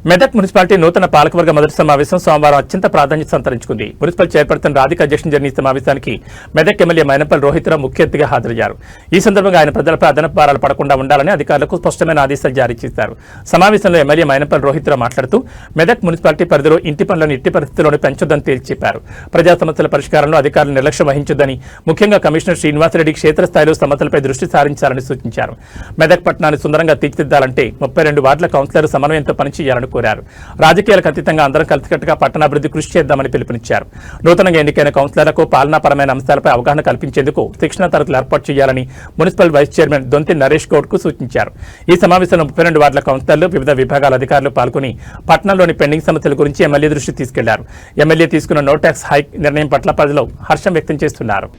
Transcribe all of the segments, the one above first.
Medak municipality నూతన పాలకవర్గ మొదటి సమావేశం సోమవారం అత్యంత ప్రాధాన్యత సంతరించుకుంది. మున్సిపల్ చైర్పర్సన్ రాధిక అధ్యక్షతన జరిగిన సమావేశానికి మెదక్ ఎమ్మెల్యే మైనంపల్లి రోహిత్రావు ముఖ్య అతిథిగా హాజరయ్యారు. ఈ సందర్భంగా ఆయన ప్రజలపై అదనపు భారాలు పడకుండా ఉండాలని అధికారులకు స్పష్టమైన ఆదేశాలు జారీ చేశారు. సమావేశంలో ఎమ్మెల్యే మైనంపల్లి రోహిత్రావు మాట్లాడుతూ మెదక్ మున్సిపాలిటీ పరిధిలో ఇంటి పనులను ఎట్టి పరిస్థితుల్లోనూ పెంచొద్దని తేల్చి చెప్పారు. ప్రజా సమస్యల పరిష్కారంలో అధికారులు నిర్లక్ష్యం వహించొద్దని, ముఖ్యంగా కమిషనర్ శ్రీనివాసరెడ్డి క్షేత్రస్థాయిలో సమస్యలపై దృష్టి సారించాలని సూచించారు. మెదక్ పట్టణాన్ని సుందరంగా తీర్చిదిద్దాలంటే 32 వార్డుల కౌన్సిలర్ సమన్వయంతో పనిచేయాలని కోరారు. రాజకీయాలకు అతీతంగా అందరం కలిసికట్టుగా పట్టణాభివృద్ధి కృషి చేద్దామని పిలుపునిచ్చారు. నూతనంగా ఎన్నికైన కౌన్సిలర్లకు పాలనాపరమైన అంశాలపై అవగాహన కల్పించేందుకు శిక్షణ తరగతులు ఏర్పాటు చేయాలని మున్సిపల్ వైస్ చైర్మన్ దొంతి నరేష్ గౌడ్ కు సూచించారు. ఈ సమావేశంలో 32 వార్డుల కౌన్సిలర్లు, వివిధ విభాగాల అధికారులు పాల్గొని పట్టణంలోని పెండింగ్ సమస్యల గురించి ఎమ్మెల్యే దృష్టి తీసుకెళ్లారు. ఎమ్మెల్యే తీసుకున్న నో ట్యాక్స్ హైక్ నిర్ణయం పట్ల ప్రజలు హర్షం వ్యక్తం చేస్తున్నారు.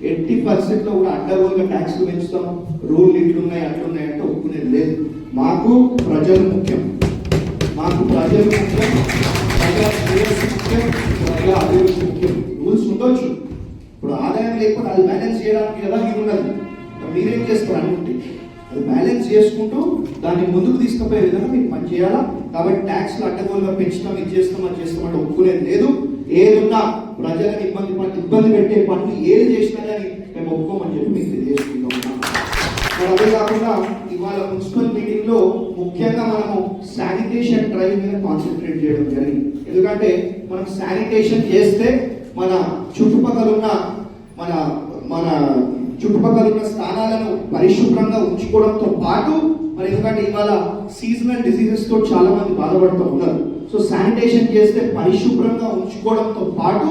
ఎట్టి పరిస్థితుల్లో కూడా అడ్డగోలుగా ట్యాక్స్లు పెంచుతాం, రూల్ ఇట్లున్నాయి అట్లున్నాయి అంటే ఒప్పుకునేది లేదు. మాకు ప్రజలు ముఖ్యం, ప్రజా అభివృద్ధి ముఖ్యం. రూల్స్ ఉండొచ్చు, ఇప్పుడు ఆదాయం లేకపోతే అది బ్యాలెన్స్ చేయడానికి కదా మీరు ఉన్నది. మీరేం చేస్తారు అనుకుంటే అది బ్యాలెన్స్ చేసుకుంటూ దాన్ని ముందుకు తీసుకుపోయే విధంగా మీకు పని చేయాలా. కాబట్టి ట్యాక్స్లు అడ్డగోలుగా పెంచుతాం, ఇది చేస్తాం అది చేస్తామంటే ఒప్పుకునేది లేదు. ఏదున్నా ప్రజలను ఇబ్బంది పెట్టే పనులు ఏది చేసినా కానీ మేము ఒప్పుకోమని చెప్పి మీకు తెలియజేసుకుంటాం. అదే కాకుండా ఇవాళ మున్సిపల్ మీటింగ్ లో ముఖ్యంగా మనము శానిటేషన్ డ్రైవ్ మీద కాన్సన్ట్రేట్ చేయడం జరిగింది. ఎందుకంటే మనం శానిటేషన్ చేస్తే మన చుట్టుపక్కల ఉన్న స్థానాలను పరిశుభ్రంగా ఉంచుకోవడంతో పాటు మరి ఎందుకంటే ఇవాళ సీజనల్ డిసీజెస్ తో చాలా మంది బాధపడుతూ ఉన్నారు. సో శానిటేషన్ చేస్తే పరిశుభ్రంగా ఉంచుకోవడంతో పాటు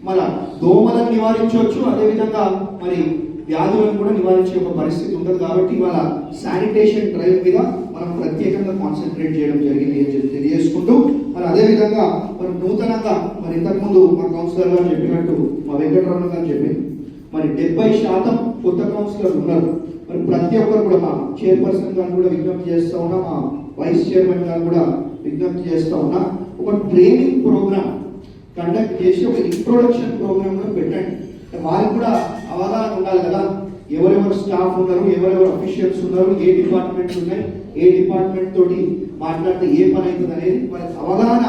మన దోమలను నివారించవచ్చు, అదేవిధంగా మరి వ్యాధులను కూడా నివారించే ఒక పరిస్థితి ఉంటుంది. కాబట్టి ఇవాళ శానిటేషన్ డ్రైవ్ మీద మనం ప్రత్యేకంగా కాన్సన్ట్రేట్ చేయడం జరిగింది అని చెప్పి తెలియజేసుకుంటూ మరి అదేవిధంగా మరి నూతనంగా మరి ఇంతకుముందు మా కౌన్సిలర్ గారు చెప్పినట్టు మా వెంకటరమణ గారు చెప్పింది మరి 70% కొత్త కౌన్సిలర్లు ఉన్నారు. మరి ప్రతి ఒక్కరు కూడా మా చైర్పర్సన్ గారు కూడా విజ్ఞప్తి చేస్తూ ఉన్నా, మా వైస్ చైర్మన్ గారు కూడా విజ్ఞప్తి చేస్తూ ఉన్నా, ఒక ట్రైనింగ్ ప్రోగ్రామ్ కండక్ట్ చేసి ఒక ఇంట్రొడక్షన్ ప్రోగ్రామ్ కూడా పెట్టండి. వారికి కూడా అవగాహన ఉండాలి కదా, ఎవరెవరు స్టాఫ్ ఉన్నారు, ఎవరెవరు అఫీషియల్స్ ఉన్నారు, ఏ డిపార్ట్మెంట్స్ ఉన్నాయి, ఏ డిపార్ట్మెంట్ తోటి మాట్లాడితే ఏ పని అవుతుంది అనేది వారికి అవగాహన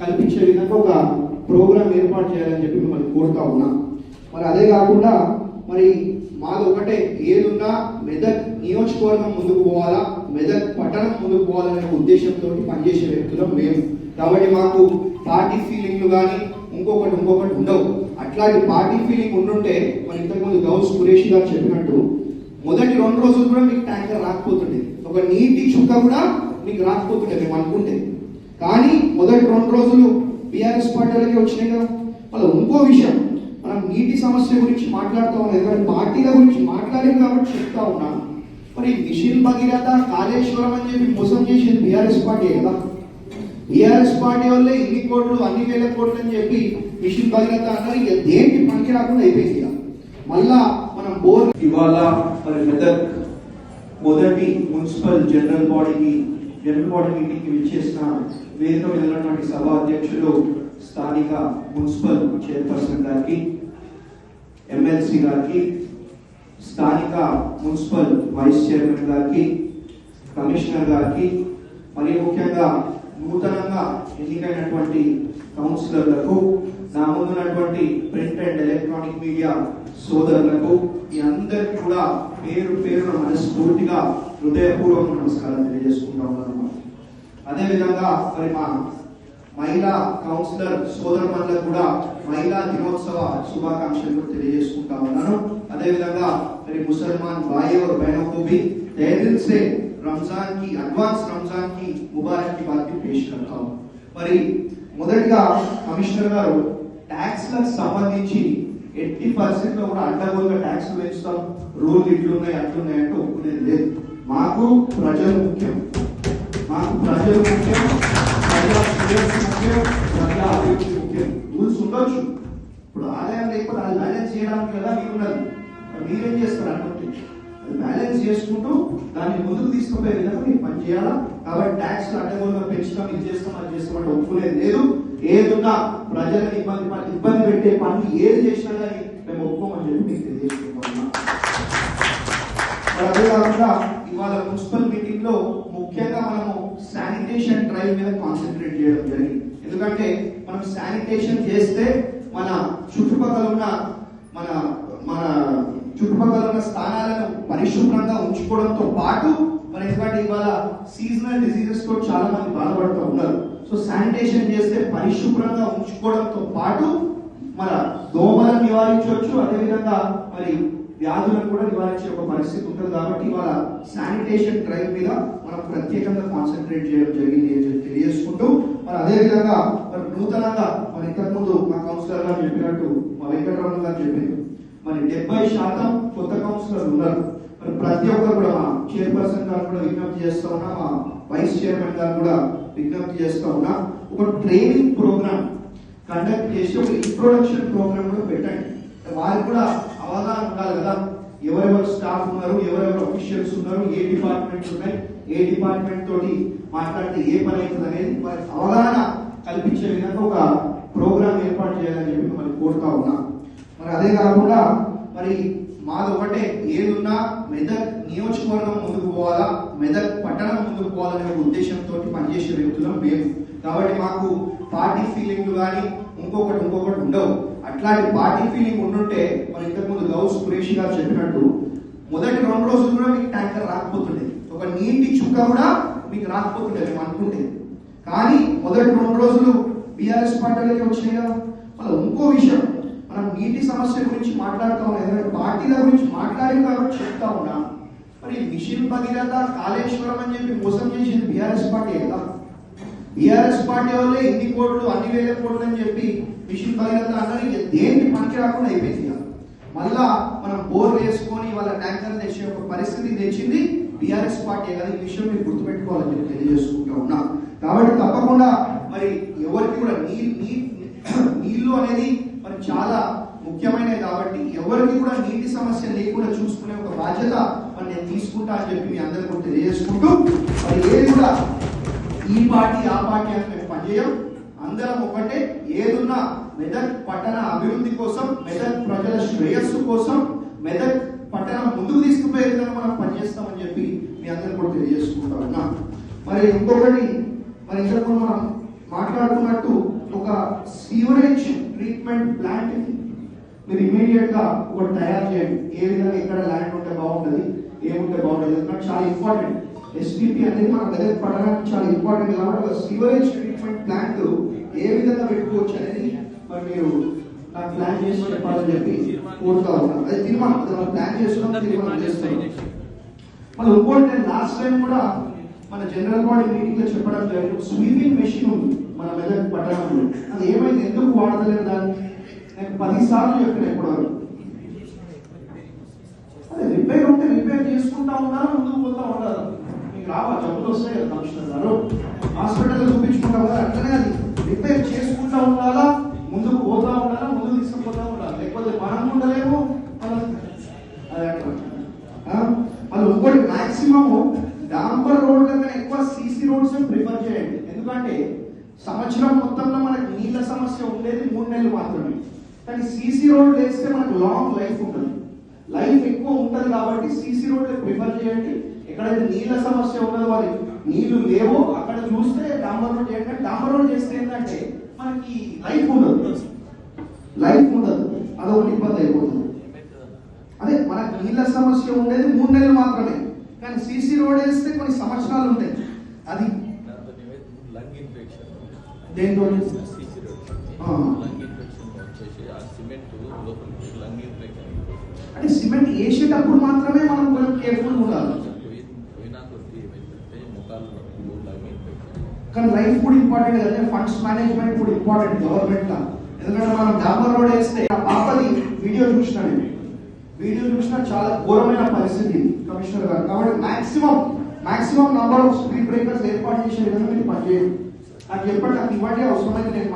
కల్పించే విధంగా ఒక ప్రోగ్రామ్ ఏర్పాటు చేయాలని చెప్పి మిమ్మల్ని కోరుతా ఉన్నా. మరి అదే కాకుండా మరి మాది ఒకటే, ఏదున్నా మెదక్ నియోజకవర్గం ముందుకు పోవాలా, మెదక్ పట్టణం ముందుకు పోవాలనే ఉద్దేశంతో పనిచేసే వ్యక్తులం మేము. కాబట్టి మాకు పార్టీ ఫీలింగ్లు కానీ ఇంకొకటి ఉండవు. అట్లాంటి పార్టీ ఫీలింగ్ ఉండుంటే మరి ఇంతకుముందు గౌస్ కురేషి గారు చెప్పినట్టు మొదటి 2 రోజులు కూడా మీకు ట్యాంకర్ రాకపోతుండే, ఒక నీటి చుక్క కూడా మీకు రాకపోతుండే మేము అనుకుంటే. కానీ మొదటి 2 రోజులు బీఆర్ఎస్ పార్టీలకే వచ్చినాయి కదా. మళ్ళీ ఇంకో విషయం, మనం నీటి సమస్య గురించి మాట్లాడుతూ ఉన్నాం, ఎందుకంటే పార్టీల గురించి మాట్లాడేది కాబట్టి చెప్తా ఉన్నాం. మరి మిషన్ భగీరథ, కాళేశ్వరం అని చెప్పి మోసం చేసేది బీఆర్ఎస్ పార్టీ కదా. బీఆర్ఎస్ పార్టీ వల్లే ఇన్ని కోట్లు, అన్ని వేల కోట్లు అని చెప్పి మిషన్ భగీరథ అన్నారు. ఇక దేనికి పనికి రాకుండా అయిపోయింది. మళ్ళా మనం బోర్ ఇవాళ మరి మెదక్ మొదటి మున్సిపల్ జనరల్ బాడీ మీటింగ్ కి విచ్చేసిన వేదిక మీద ఉన్నటువంటి సభా అధ్యక్షులు స్థానిక మున్సిపల్ చైర్పర్సన్ గారికి, ఎమ్మెల్సీ గారికి, స్థానిక మున్సిపల్ వైస్ చైర్మన్ గారికి, కమిషనర్ గారికి, మరియు ముఖ్యంగా నూతనంగా ఎన్నికైనటువంటి కౌన్సిలర్లకు, నా ముందున్నటువంటి ప్రింట్ అండ్ ఎలక్ట్రానిక్ మీడియా సోదరులకు, ఈ అందరికీ కూడా పేరున మనస్ఫూర్తిగా హృదయపూర్వక నమస్కారం తెలియజేసుకుంటా ఉన్నాను. అదేవిధంగా మరి మా మహిళా కౌన్సిలర్ సోదరులకు కూడా మహిళా దినోత్సవ శుభాకాంక్షలు తెలియజేసుకుంటా ఉన్నాను. అదేవిధంగా మరి ముసల్మాన్ भाई और बहनों को भी तहे दिल से అడ్వాన్స్ రంజాన్ కి ముబారక్ కి బాత్ పేష్ करता हूं. మరి మొదటిగా కమిషనర్ గారు ట్యాక్స్లకు సంబంధించి ఎట్టి పరిస్థితుల్లో కూడా అడ్డగోలుగా ట్యాక్స్లు పెంచుతాం, రూల్ ఇట్లున్నాయి అట్లున్నాయి అంటే ఒప్పుకునేది లేదు. మాకు ప్రజలు ముఖ్యం, ప్రజా అభివృద్ధి ముఖ్యం. రూల్స్ ఉండొచ్చు, ఇప్పుడు ఆదాయం లేకపోతే అది బ్యాలెన్స్ చేయడానికి కదా మీరు ఉన్నది. మీరేం చేస్తారు అనుకుంటే అది బ్యాలెన్స్ చేసుకుంటూ దాన్ని ముందుకు తీసుకుపోయే విధంగా మీరు పని చేయాలా. కాబట్టి ట్యాక్స్ అడ్డగోలుగా పెంచుతాం, ఇది చేస్తాం అది చేస్తామంటే ఒప్పుకునేది లేదు. ఏదున్నా ప్రజలను ఇబ్బంది పెట్టే పనులు ఏది చేసినా కానీ మేము ఒప్పుకోమని చెప్పి మీకు తెలియజేసుకుంటున్నాం. అదే కాకుండా ఇవాళ మున్సిపల్ మీటింగ్ లో ముఖ్యంగా మనము శానిటేషన్ డ్రైవ్ మీద కాన్సన్ట్రేట్ చేయడం జరిగింది. ఎందుకంటే మనం శానిటేషన్ చేస్తే మన చుట్టుపక్కల ఉన్న మన మన చుట్టుపక్కల ఉన్న స్థానాలను పరిశుభ్రంగా ఉంచుకోవడంతో పాటు మన ఎందుకంటే ఇవాళ సీజనల్ డిసీజెస్ తో చాలా మంది బాధపడుతూ ఉన్నారు. సో శానిటేషన్ చేస్తే పరిశుభ్రంగా ఉంచుకోవడంతో పాటు మన దోమలను నివారించవచ్చు, అదేవిధంగా మరి వ్యాధులను కూడా నివారించే ఒక పరిస్థితి ఉంటుంది. కాబట్టి ఇవాళ శానిటేషన్ డ్రైవ్ మీద మనం ప్రత్యేకంగా కాన్సన్ట్రేట్ చేయడం జరిగింది అని తెలియజేసుకుంటూ మరి అదేవిధంగా మరి నూతనంగా మరి ఇంతకుముందు మా కౌన్సిలర్ గారు చెప్పినట్టు మా వెంకటరమణ గారు చెప్పింది మరి 70% కొత్త కౌన్సిలర్లు ఉన్నారు. మరి ప్రతి ఒక్కరు కూడా మా చైర్పర్సన్ గారు కూడా విజ్ఞప్తి చేస్తా ఉన్నా, మా వైస్ చైర్మన్ గారు కూడా విజ్ఞప్తి చేస్తా ఉన్నా, ఒక ట్రైనింగ్ ప్రోగ్రామ్ కండక్ట్ చేసి ఒక ఇంట్రొడక్షన్ ప్రోగ్రామ్ కూడా పెట్టండి. వారికి కూడా అవగాహన ఉండాలి కదా, ఎవరెవరు స్టాఫ్ ఉన్నారు, ఎవరెవరు అఫీషియల్స్ ఉన్నారు, ఏ డిపార్ట్మెంట్స్ ఉన్నాయి, ఏ డిపార్ట్మెంట్ తోటి మాట్లాడితే ఏ పని అవుతుంది అనేది వారికి అవగాహన కల్పించే విధంగా ఒక ప్రోగ్రామ్ ఏర్పాటు చేయాలని చెప్పి మరి కోరుతా ఉన్నా. మరి అదే కాకుండా మరి మాది ఒకటే, ఏదున్నా మెదక్ నియోజకవర్గం ముందుకు పోవాలా, మెదక్ పట్టణం ముందుకు పోవాలనే ఉద్దేశంతో పనిచేసే వ్యక్తులం మేము. కాబట్టి మాకు పార్టీ ఫీలింగ్లు కానీ ఇంకొకటి ఉండవు. అట్లాంటి పార్టీ ఫీలింగ్ ఉండుంటే మన ఇంతకుముందు గౌస్ సురేష్ గారు చెప్పినట్టు మొదటి 2 రోజులు కూడా మీకు ట్యాంకర్ రాకపోతుండేది, ఒక నీటి చుక్క కూడా మీకు రాకపోతుండేది మేము అనుకుంటే. కానీ మొదటి 2 రోజులు బీఆర్ఎస్ పార్టీలకి వచ్చినాయి కదా. మళ్ళీ ఇంకో విషయం, మనం నీటి సమస్య గురించి మాట్లాడుతూ ఉన్నాం, ఎందుకంటే పార్టీల గురించి మాట్లాడి కాబట్టి చెప్తా ఉన్నా. మరి మిషన్ భగీరథ, కాళేశ్వరం అని చెప్పి మోసం చేసింది బీఆర్ఎస్ పార్టీ కదా. బీఆర్ఎస్ పార్టీ వాళ్ళే ఇన్ని కోట్లు, అన్ని వేల కోట్లు అని చెప్పి మిషన్ భగీరథ అన్నది దేనికి పనికి రాకుండా అయిపోయింది కదా. మళ్ళా మనం బోర్ వేసుకొని వాళ్ళ ట్యాంకర్ తెచ్చే ఒక పరిస్థితి తెచ్చింది బీఆర్ఎస్ పార్టీ కదా. ఈ విషయం మీరు గుర్తుపెట్టుకోవాలని చెప్పి తెలియజేసుకుంటా ఉన్నా. కాబట్టి తప్పకుండా మరి ఎవరికి కూడా నీళ్లు అనేది మరి చాలా ముఖ్యమైనది. కాబట్టి ఎవరికి కూడా నీటి సమస్య లేకుండా చూసుకునే ఒక బాధ్యత మరి నేను తీసుకుంటా అని చెప్పి మీ అందరికీ కూడా తెలియజేసుకుంటూ మరి ఏది కూడా ఈ పార్టీ ఆ పార్టీ అని మేము పనిచేయం, అందరం ఒకటే. ఏదున్నా మెదక్ పట్టణ అభివృద్ధి కోసం, మెదక్ ప్రజల శ్రేయస్సు కోసం, మెదక్ పట్టణం ముందుకు తీసుకుపోయే విధంగా మనం పనిచేస్తామని చెప్పి మీ అందరూ కూడా తెలియజేసుకుంటా ఉన్నా. మరి ఇంకొకటి, మరి ఇంతకు మనం మాట్లాడుకున్నట్టు ఒక సీవరేజ్ ట్రీట్మెంట్ ప్లాంట్ మీరు ఇమీడియట్ గా ఒకటి తయారు చేయండి. ఏ విధంగా ఎక్కడ ల్యాండ్ ఉంటే బాగుంటుంది, ఏముంటే బాగుంటుంది, ఎందుకంటే చాలా ఇంపార్టెంట్. ఎస్టీపీ అనేది మన మెదక్ పట్టణానికి చాలా ఇంపార్టెంట్. కాబట్టి ఒక సీవరేజ్ ట్రీట్మెంట్ ప్లాంట్ ఏ విధంగా పెట్టుకోవచ్చు అనేది మరి మీరు నాకు ప్లాన్ చేసి చెప్పాలని చెప్పి కోరుతా ఉన్నాను. అది తీర్మానం ప్లాన్ చేస్తున్నాం, తీర్మానం చేస్తున్నాం. మళ్ళీ ఇంకోటి, లాస్ట్ టైం కూడా మన జనరల్ బాడీ మీటింగ్ లో చెప్పడం జరిగింది, స్వీపింగ్ మెషిన్ ఉంది మన మెదక్ పట్టణంలో. అది ఏమైంది, ఎందుకు వాడతలేదు దాన్ని నేను 10 సార్లు చెప్పిన. ఎప్పుడు అదే రిపేర్ ఉంటే రిపేర్ చేసుకుంటా ఉన్నారు, ముందుకు పోతా ఉన్నారు. మీకు రావా జబ్బులు వస్తాయి కదా కమిషనర్ గారు, హాస్పిటల్ చూపించుకుంటాం కదా. అట్లనే అది రిపేర్ చేసుకుంటా ఉండాలా, ముందుకు పోతా ఉండాలా, ముందుకు తీసుకుపోతా ఉండాలి. లేకపోతే మనం ఉండలేము. అదే మళ్ళీ ఇంకోటి, మాక్సిమం డాంబర్ రోడ్ల కన్నా ఎక్కువ సీసీ రోడ్స్ ప్రిఫర్ చేయండి. ఎందుకంటే సంవత్సరం మొత్తంలో మనకి నీళ్ళ సమస్య ఉండేది 3 నెలలు మాత్రమే. కానీ సీసీ రోడ్ వేస్తే మనకు లాంగ్ లైఫ్ ఉంటుంది, లైఫ్ ఎక్కువ ఉంటుంది. కాబట్టి సీసీ రోడ్లు ప్రిఫర్ చేయండి. ఎక్కడైతే నీళ్ళ సమస్య ఉన్నదో, వారి నీళ్లు లేవో అక్కడ చూస్తే డాంబర్ రోడ్ చేయండి. డాంబర్ రోడ్ చేస్తే ఏంటంటే మనకి లైఫ్ ఉండదు, అదొకటి ఇబ్బంది అయిపోతుంది. అదే మనకు నీళ్ళ సమస్య ఉండేది 3 నెలలు మాత్రమే, కానీ సీసీ రోడ్ వేస్తే కొన్ని సంవత్సరాలు ఉంటాయి. అది దేంతో అంటే సిమెంట్ వేసేటప్పుడు మాత్రమే మనం కొంచెం కేర్ఫుల్ ఉండాలి. కానీ లైఫ్ కూడా ఇంపార్టెంట్ కదా, ఫండ్స్ మేనేజ్మెంట్ కూడా ఇంపార్టెంట్ గవర్నమెంట్ లా. ఎందుకంటే మనం డాంబర్ రోడ్ వేస్తే ఆ పాపది వీడియో చూసినా చాలా ఘోరమైన పరిస్థితి కమిషనర్ గారు. కాబట్టి maximum number of speed breakers ఏర్పాటు చేసే విధంగా మీరు పనిచేయండి. నాకు చెప్పండి, నాకు ఇవ్వండి, అవసరమైతే నేను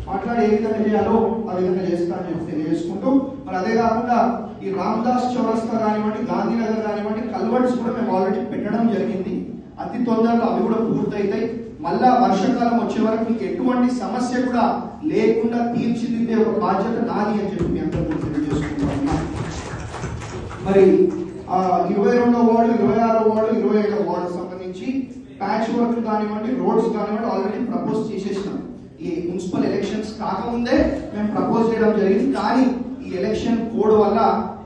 మాట్లాడి ఏ విధంగా చేయాలో ఆ విధంగా చేస్తానని చెప్పి తెలియజేసుకుంటూ మరి అదే కాకుండా ఈ రామదాస్ చౌరస్తా కానివ్వండి, గాంధీనగర్ కానివ్వండి, కల్వర్ట్స్ కూడా మేము ఆల్రెడీ పెట్టడం జరిగింది. అతి తొందరలో అవి కూడా పూర్తయితాయి. మళ్ళా వర్షాకాలం వచ్చే వరకు మీకు ఎటువంటి సమస్య కూడా లేకుండా తీర్చిదిద్దే ఒక బాధ్యత నాది అని చెప్పి మీ అందరూ తెలియజేసుకుంటున్నాం. మరి 22వ వార్డు, 26వ 27 వార్డు సంబంధించి ప్యాచ్ వర్క్ కానివ్వండి, రోడ్స్ కానివ్వండి ఆల్రెడీ ప్రపోజ్ చేసేసినాం. ఈ మున్సిపల్ ఎలక్షన్స్ కాకముందే మేము ప్రపోజ్ చేయడం జరిగింది. కానీ ఈ ఎలక్షన్ కోడ్ వల్ల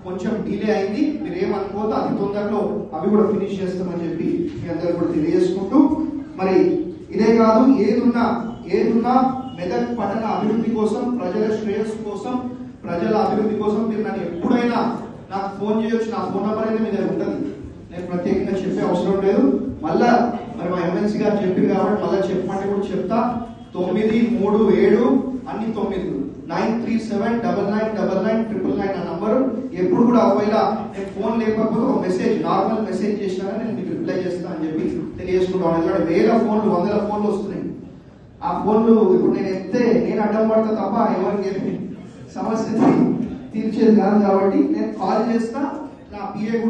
కొంచెం డిలే అయింది. మీరు ఏమనుకోవద్దు, అతి తొందరలో అవి కూడా ఫినిష్ చేస్తామని చెప్పి మీ అందరూ కూడా తెలియజేసుకుంటూ, మరి ఇదే కాదు, ఏదున్నా మెదక్ పట్టణ అభివృద్ధి కోసం, ప్రజల శ్రేయస్సు కోసం, ప్రజల అభివృద్ధి కోసం మీరు నన్ను ఎప్పుడైనా నాకు ఫోన్ చేయొచ్చు. నా ఫోన్ నెంబర్ అయితే మీ దగ్గర ఉంటుంది. నేను ప్రత్యేకంగా చెప్పే అవసరం లేదు. మళ్ళా మరి మా ఎమ్మెల్సీ గారు చెప్పింది కాబట్టి మళ్ళీ చెప్పమంటే కూడా చెప్తా. 937 అన్ని 9 937999999 ఆ నంబరు ఎప్పుడు కూడా ఒకవేళ నేను ఫోన్ లేకపోతే ఒక మెసేజ్, నార్మల్ మెసేజ్ చేసినా నేను మీకు రిప్లై చేస్తా అని చెప్పి తెలియజేసుకుంటాను. ఎందుకంటే 1000 ఫోన్లు 100 ఫోన్లు వస్తున్నాయి. ఆ ఫోన్లు ఇప్పుడు నేను ఎత్తే నేను అడ్డం పడతా తప్ప ఎవరికి సమస్య తీర్చేది కాదు. కాబట్టి నేను కాల్ చేస్తా, నా పిఏ